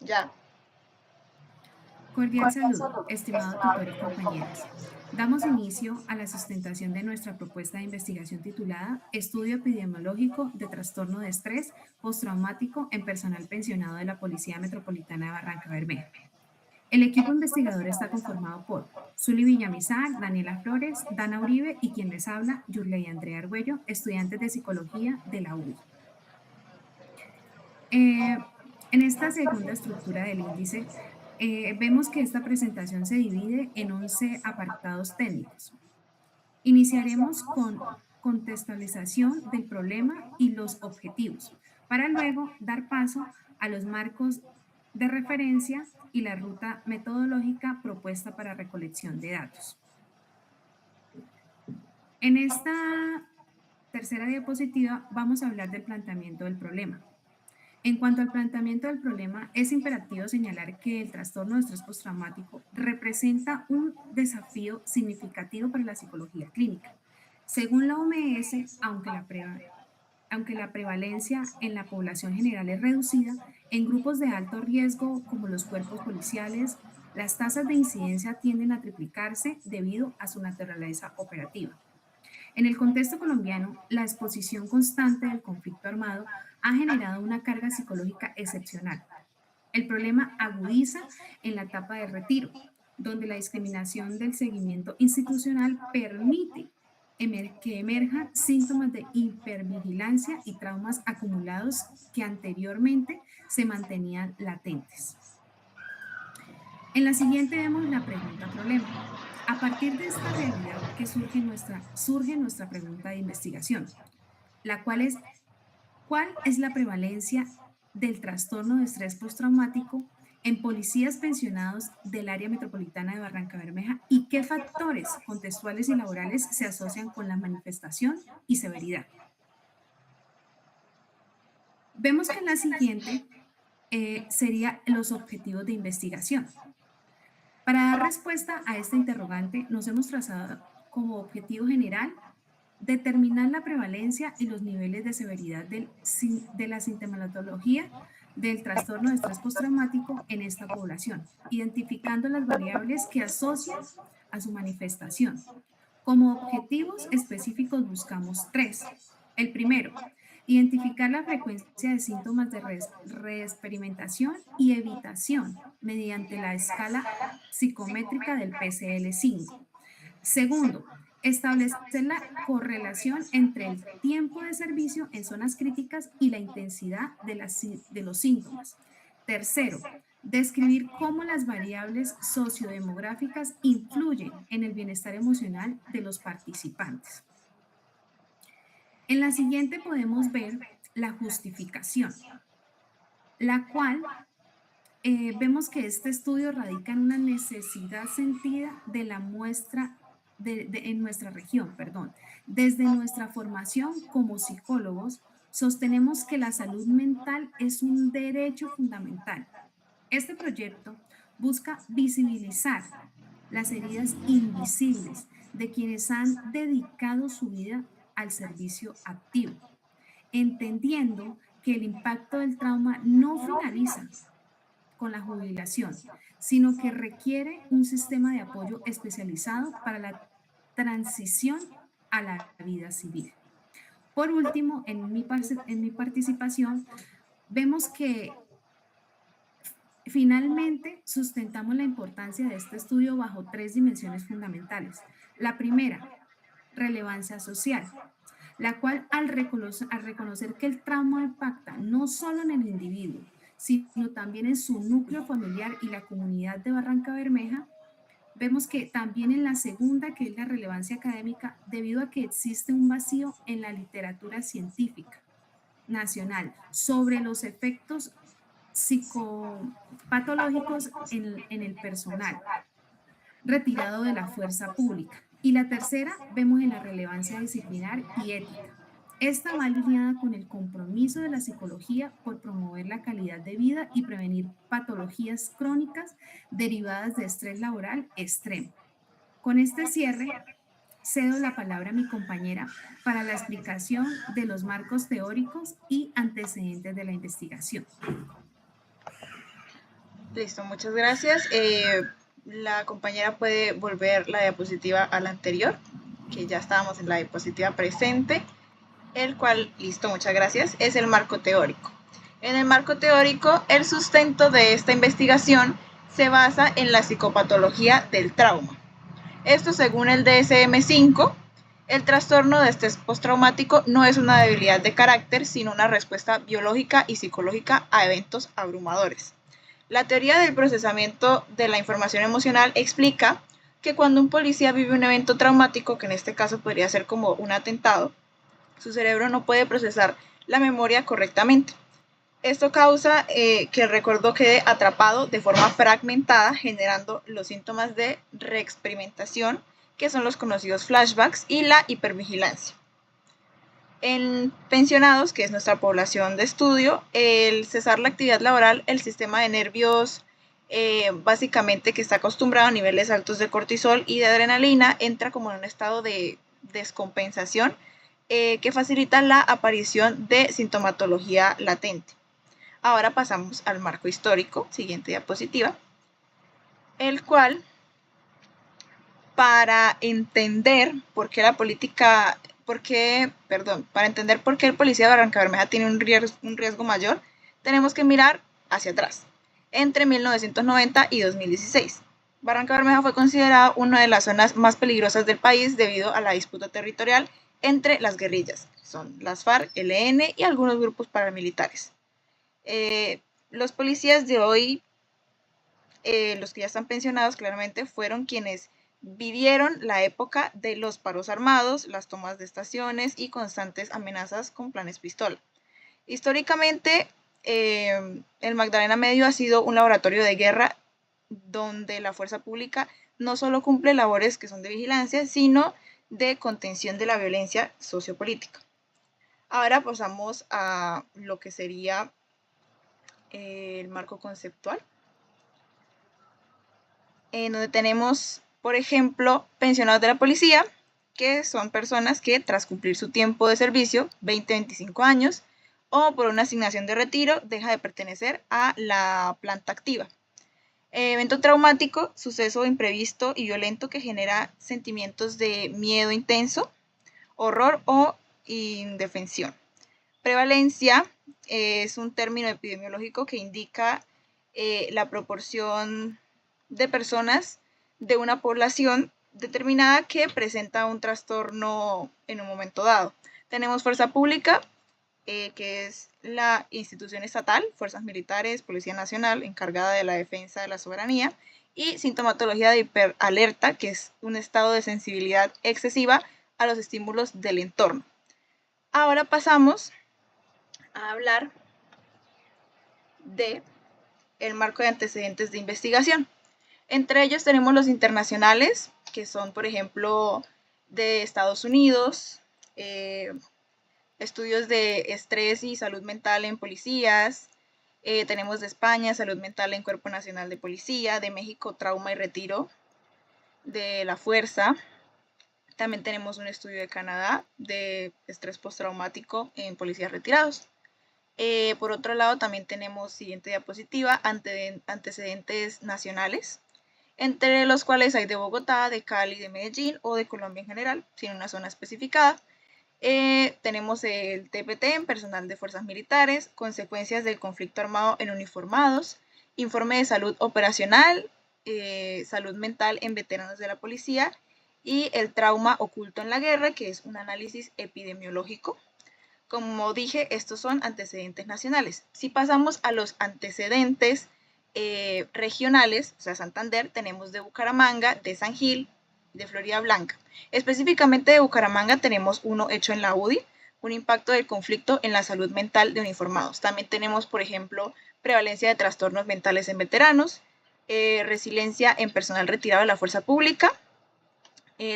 Ya. Cordial saludo, estimado tutor y compañeros. Damos inicio a la sustentación de nuestra propuesta de investigación titulada Estudio epidemiológico de trastorno de estrés postraumático en personal pensionado de la Policía Metropolitana de Barranca Bermeja. El equipo investigador está conformado por Zuli Villamizar, Daniela Flores, Dana Uribe y quien les habla, Yurley Andrea Argüello, estudiantes de psicología de la UBI. En esta segunda estructura del índice, vemos que esta presentación se divide en 11 apartados técnicos. Iniciaremos con contextualización del problema y los objetivos, para luego dar paso a los marcos de referencia y la ruta metodológica propuesta para recolección de datos. En esta tercera diapositiva vamos a hablar del planteamiento del problema. En cuanto al planteamiento del problema, es imperativo señalar que el trastorno de estrés postraumático representa un desafío significativo para la psicología clínica. Según la OMS, aunque la prevalencia en la población general es reducida, en grupos de alto riesgo como los cuerpos policiales, las tasas de incidencia tienden a triplicarse debido a su naturaleza operativa. En el contexto colombiano, la exposición constante del conflicto armado ha generado una carga psicológica excepcional. El problema agudiza en la etapa de retiro, donde la discriminación del seguimiento institucional permite que emerjan síntomas de hipervigilancia y traumas acumulados que anteriormente se mantenían latentes. En la siguiente vemos la pregunta problema. A partir de esta realidad que surge nuestra pregunta de investigación, la cual es, ¿cuál es la prevalencia del trastorno de estrés postraumático en policías pensionados del área metropolitana de Barranca Bermeja y qué factores contextuales y laborales se asocian con la manifestación y severidad? Vemos que en la siguiente sería los objetivos de investigación. Para dar respuesta a esta interrogante, nos hemos trazado como objetivo general determinar la prevalencia y los niveles de severidad de la sintomatología del trastorno de estrés postraumático en esta población, identificando las variables que asocian a su manifestación. Como objetivos específicos buscamos tres. El primero, identificar la frecuencia de síntomas de reexperimentación y evitación mediante la escala psicométrica del PCL-5. Segundo, establecer la correlación entre el tiempo de servicio en zonas críticas y la intensidad de los síntomas. Tercero, describir cómo las variables sociodemográficas influyen en el bienestar emocional de los participantes. En la siguiente podemos ver la justificación, la cual vemos que este estudio radica en una necesidad sentida de la muestra en nuestra región, perdón. Desde nuestra formación como psicólogos, sostenemos que la salud mental es un derecho fundamental. Este proyecto busca visibilizar las heridas invisibles de quienes han dedicado su vida al servicio activo, entendiendo que el impacto del trauma no finaliza con la jubilación, sino que requiere un sistema de apoyo especializado para la transición a la vida civil. Por último, en mi participación, vemos que finalmente sustentamos la importancia de este estudio bajo tres dimensiones fundamentales. La primera, relevancia social, la cual al reconocer que el trauma impacta no solo en el individuo, sino también en su núcleo familiar y la comunidad de Barranca Bermeja, vemos que también en la segunda, que es la relevancia académica, debido a que existe un vacío en la literatura científica nacional sobre los efectos psicopatológicos en el personal retirado de la fuerza pública. Y la tercera, vemos en la relevancia disciplinar y ética. Esta va alineada con el compromiso de la psicología por promover la calidad de vida y prevenir patologías crónicas derivadas de estrés laboral extremo. Con este cierre, cedo la palabra a mi compañera para la explicación de los marcos teóricos y antecedentes de la investigación. Listo, muchas gracias. La compañera puede volver la diapositiva a la anterior, que ya estábamos en la diapositiva presente, el cual, listo, muchas gracias, es el marco teórico. En el marco teórico, el sustento de esta investigación se basa en la psicopatología del trauma. Esto según el DSM-5, el trastorno de estrés postraumático no es una debilidad de carácter, sino una respuesta biológica y psicológica a eventos abrumadores. La teoría del procesamiento de la información emocional explica que cuando un policía vive un evento traumático, que en este caso podría ser como un atentado, su cerebro no puede procesar la memoria correctamente. Esto causa que el recuerdo quede atrapado de forma fragmentada, generando los síntomas de reexperimentación, que son los conocidos flashbacks, y la hipervigilancia. En pensionados, que es nuestra población de estudio, el cesar la actividad laboral, el sistema de nervios básicamente que está acostumbrado a niveles altos de cortisol y de adrenalina, entra como en un estado de descompensación que facilita la aparición de sintomatología latente. Ahora pasamos al marco histórico, siguiente diapositiva, el cual, para entender por qué para entender por qué el policía de Barranca Bermeja tiene un riesgo mayor, tenemos que mirar hacia atrás, entre 1990 y 2016. Barranca Bermeja fue considerada una de las zonas más peligrosas del país debido a la disputa territorial entre las guerrillas, son las FARC, ELN y algunos grupos paramilitares. Los policías de hoy, los que ya están pensionados claramente, fueron quienes vivieron la época de los paros armados, las tomas de estaciones y constantes amenazas con planes pistola. Históricamente, el Magdalena Medio ha sido un laboratorio de guerra donde la fuerza pública no solo cumple labores que son de vigilancia, sino de contención de la violencia sociopolítica. Ahora pasamos a lo que sería el marco conceptual, en donde tenemos, por ejemplo, pensionados de la policía, que son personas que tras cumplir su tiempo de servicio, 20-25 años, o por una asignación de retiro, deja de pertenecer a la planta activa. Evento traumático, suceso imprevisto y violento que genera sentimientos de miedo intenso, horror o indefensión. Prevalencia es un término epidemiológico que indica la proporción de personas de una población determinada que presenta un trastorno en un momento dado. Tenemos fuerza pública, que es la institución estatal, fuerzas militares, Policía Nacional, encargada de la defensa de la soberanía, y sintomatología de hiperalerta, que es un estado de sensibilidad excesiva a los estímulos del entorno. Ahora pasamos a hablar de el marco de antecedentes de investigación. Entre ellos tenemos los internacionales, que son, por ejemplo, de Estados Unidos, estudios de estrés y salud mental en policías, tenemos de España, salud mental en Cuerpo Nacional de Policía, de México, trauma y retiro de la fuerza. También tenemos un estudio de Canadá de estrés postraumático en policías retirados. Por otro lado, también tenemos, siguiente diapositiva, antecedentes nacionales, entre los cuales hay de Bogotá, de Cali, de Medellín o de Colombia en general, sin una zona especificada. Tenemos el TPT en personal de fuerzas militares, consecuencias del conflicto armado en uniformados, informe de salud operacional, salud mental en veteranos de la policía y el trauma oculto en la guerra, que es un análisis epidemiológico. Como dije, estos son antecedentes nacionales. Si pasamos a los antecedentes regionales, o sea, Santander, tenemos de Bucaramanga, de San Gil, de Florida Blanca. Específicamente de Bucaramanga tenemos uno hecho en la UDI, un impacto del conflicto en la salud mental de uniformados. También tenemos, por ejemplo, prevalencia de trastornos mentales en veteranos, resiliencia en personal retirado de la fuerza pública,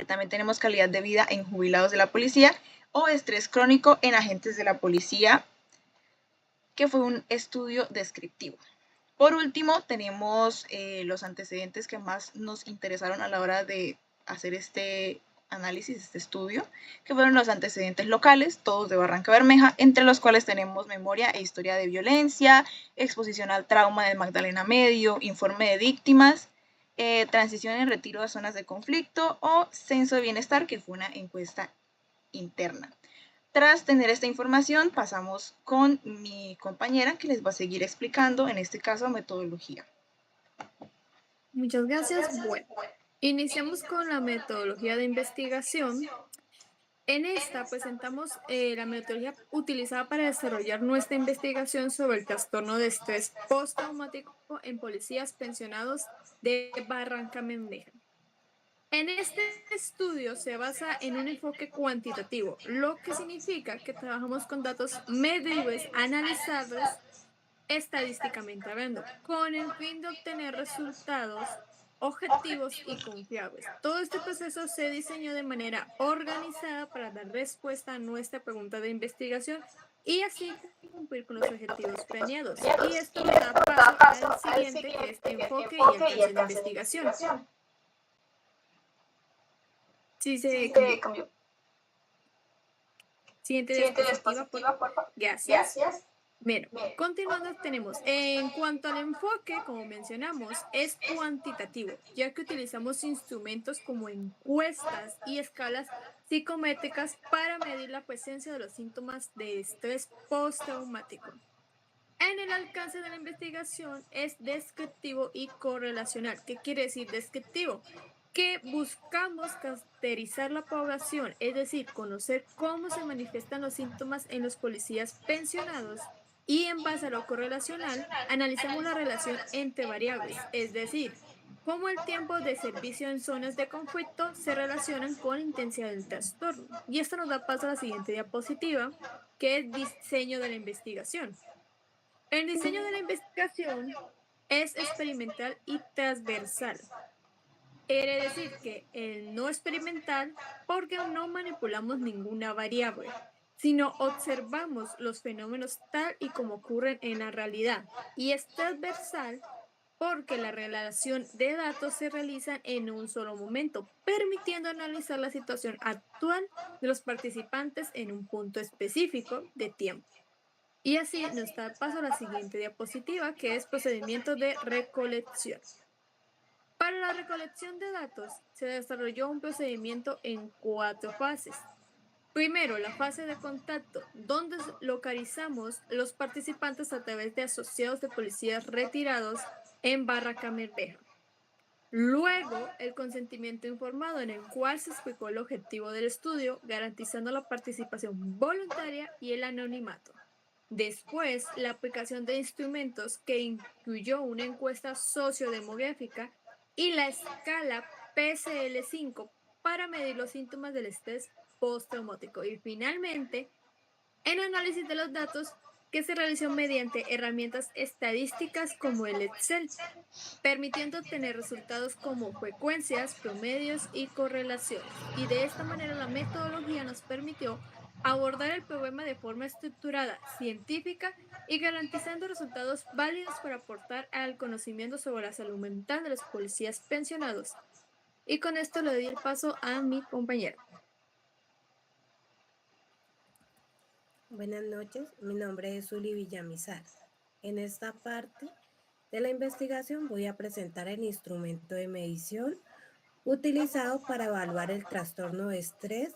también tenemos calidad de vida en jubilados de la policía o estrés crónico en agentes de la policía, que fue un estudio descriptivo. Por último, tenemos los antecedentes que más nos interesaron a la hora de hacer este análisis, este estudio, que fueron los antecedentes locales, todos de Barranca Bermeja, entre los cuales tenemos memoria e historia de violencia, exposición al trauma del Magdalena Medio, informe de víctimas, transición en retiro de zonas de conflicto o censo de bienestar, que fue una encuesta interna. Tras tener esta información, pasamos con mi compañera que les va a seguir explicando, en este caso, metodología. Muchas gracias. Bueno, iniciamos con la metodología de investigación. En esta presentamos la metodología utilizada para desarrollar nuestra investigación sobre el trastorno de estrés postraumático en policías pensionados de Barranca Bermeja. En este estudio se basa en un enfoque cuantitativo, lo que significa que trabajamos con datos medibles, analizables estadísticamente hablando, con el fin de obtener resultados objetivos y confiables. Todo este proceso se diseñó de manera organizada para dar respuesta a nuestra pregunta de investigación y así cumplir con los objetivos planeados. Y esto nos da paso al siguiente, que es enfoque y alcance de investigación. Sí, se cambió. Siguiente diapositiva, por favor. Gracias. Bueno, continuando tenemos, en cuanto al enfoque, como mencionamos, es cuantitativo, ya que utilizamos instrumentos como encuestas y escalas psicométricas para medir la presencia de los síntomas de estrés postraumático. En el alcance de la investigación es descriptivo y correlacional. ¿Qué quiere decir descriptivo? Que buscamos caracterizar la población, es decir, conocer cómo se manifiestan los síntomas en los policías pensionados y en base a lo correlacional analizamos la relación entre variables, es decir, cómo el tiempo de servicio en zonas de conflicto se relacionan con la intensidad del trastorno. Y esto nos da paso a la siguiente diapositiva, que es diseño de la investigación. El diseño de la investigación es experimental y transversal. Quiere decir que el no experimental porque no manipulamos ninguna variable, sino observamos los fenómenos tal y como ocurren en la realidad. Y es transversal porque la relación de datos se realiza en un solo momento, permitiendo analizar la situación actual de los participantes en un punto específico de tiempo. Y así nos da paso a la siguiente diapositiva, que es procedimiento de recolección. Para la recolección de datos se desarrolló un procedimiento en 4 fases. Primero, la fase de contacto, donde localizamos los participantes a través de asociados de policías retirados en Barranca Bermeja. Luego, el consentimiento informado, en el cual se explicó el objetivo del estudio, garantizando la participación voluntaria y el anonimato. Después, la aplicación de instrumentos que incluyó una encuesta sociodemográfica y la escala PCL5 para medir los síntomas del estrés postraumático. Y finalmente, el análisis de los datos que se realizó mediante herramientas estadísticas como el Excel, permitiendo obtener resultados como frecuencias, promedios y correlaciones. Y de esta manera la metodología nos permitió abordar el problema de forma estructurada, científica y garantizando resultados válidos para aportar al conocimiento sobre la salud mental de los policías pensionados. Y con esto le doy el paso a mi compañero. Buenas noches, mi nombre es Zuli Villamizar. En esta parte de la investigación voy a presentar el instrumento de medición utilizado para evaluar el trastorno de estrés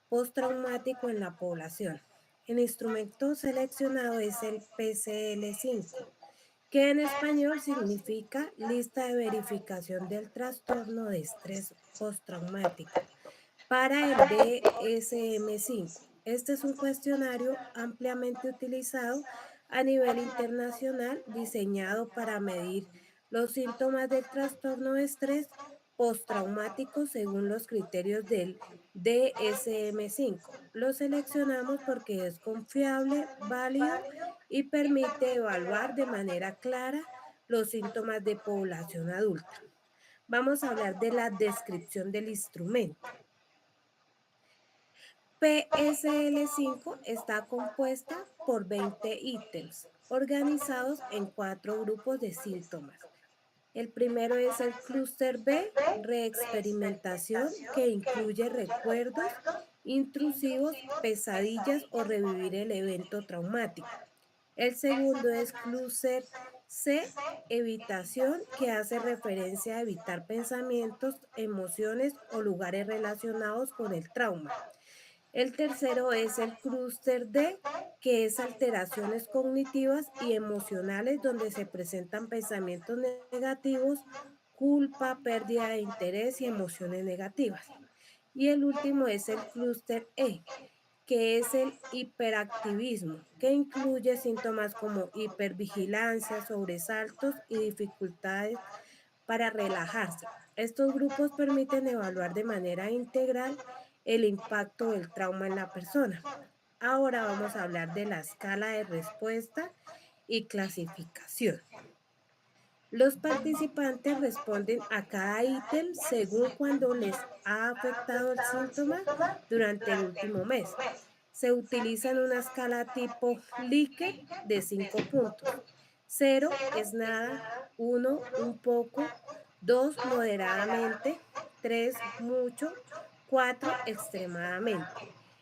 postraumático en la población. El instrumento seleccionado es el PCL5, que en español significa Lista de Verificación del Trastorno de Estrés Postraumático, para el DSM5. Este es un cuestionario ampliamente utilizado a nivel internacional, diseñado para medir los síntomas del trastorno de estrés postraumático según los criterios del DSM5. Lo seleccionamos porque es confiable, válido y permite evaluar de manera clara los síntomas de población adulta. Vamos a hablar de la descripción del instrumento. PSL5 está compuesta por 20 ítems organizados en 4 grupos de síntomas. El primero es el clúster B, reexperimentación, que incluye recuerdos intrusivos, pesadillas o revivir el evento traumático. El segundo es clúster C, evitación, que hace referencia a evitar pensamientos, emociones o lugares relacionados con el trauma. El tercero es el clúster D, que es alteraciones cognitivas y emocionales donde se presentan pensamientos negativos, culpa, pérdida de interés y emociones negativas. Y el último es el clúster E, que es el hiperactivismo, que incluye síntomas como hipervigilancia, sobresaltos y dificultades para relajarse. Estos grupos permiten evaluar de manera integral el impacto del trauma en la persona. Ahora vamos a hablar de la escala de respuesta y clasificación. Los participantes responden a cada ítem según cuando les ha afectado el síntoma durante el último mes. Se utiliza en una escala tipo Likert de 5 puntos. 0 es nada, 1 un poco, 2 moderadamente, 3 mucho, 4 extremadamente.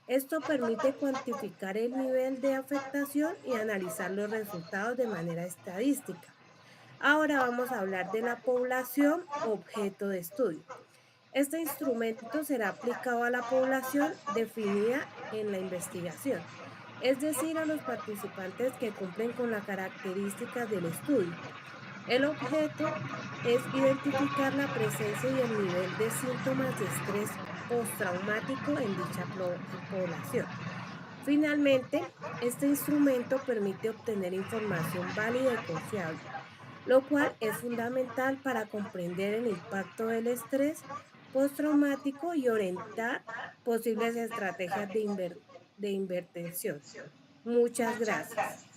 Esto permite cuantificar el nivel de afectación y analizar los resultados de manera estadística. Ahora vamos a hablar de la población objeto de estudio. Este instrumento será aplicado a la población definida en la investigación, es decir, a los participantes que cumplen con las características del estudio. El objeto es identificar la presencia y el nivel de síntomas de estrés postraumático en dicha población. Finalmente, este instrumento permite obtener información válida y confiable, lo cual es fundamental para comprender el impacto del estrés postraumático y orientar posibles estrategias de intervención. Muchas gracias.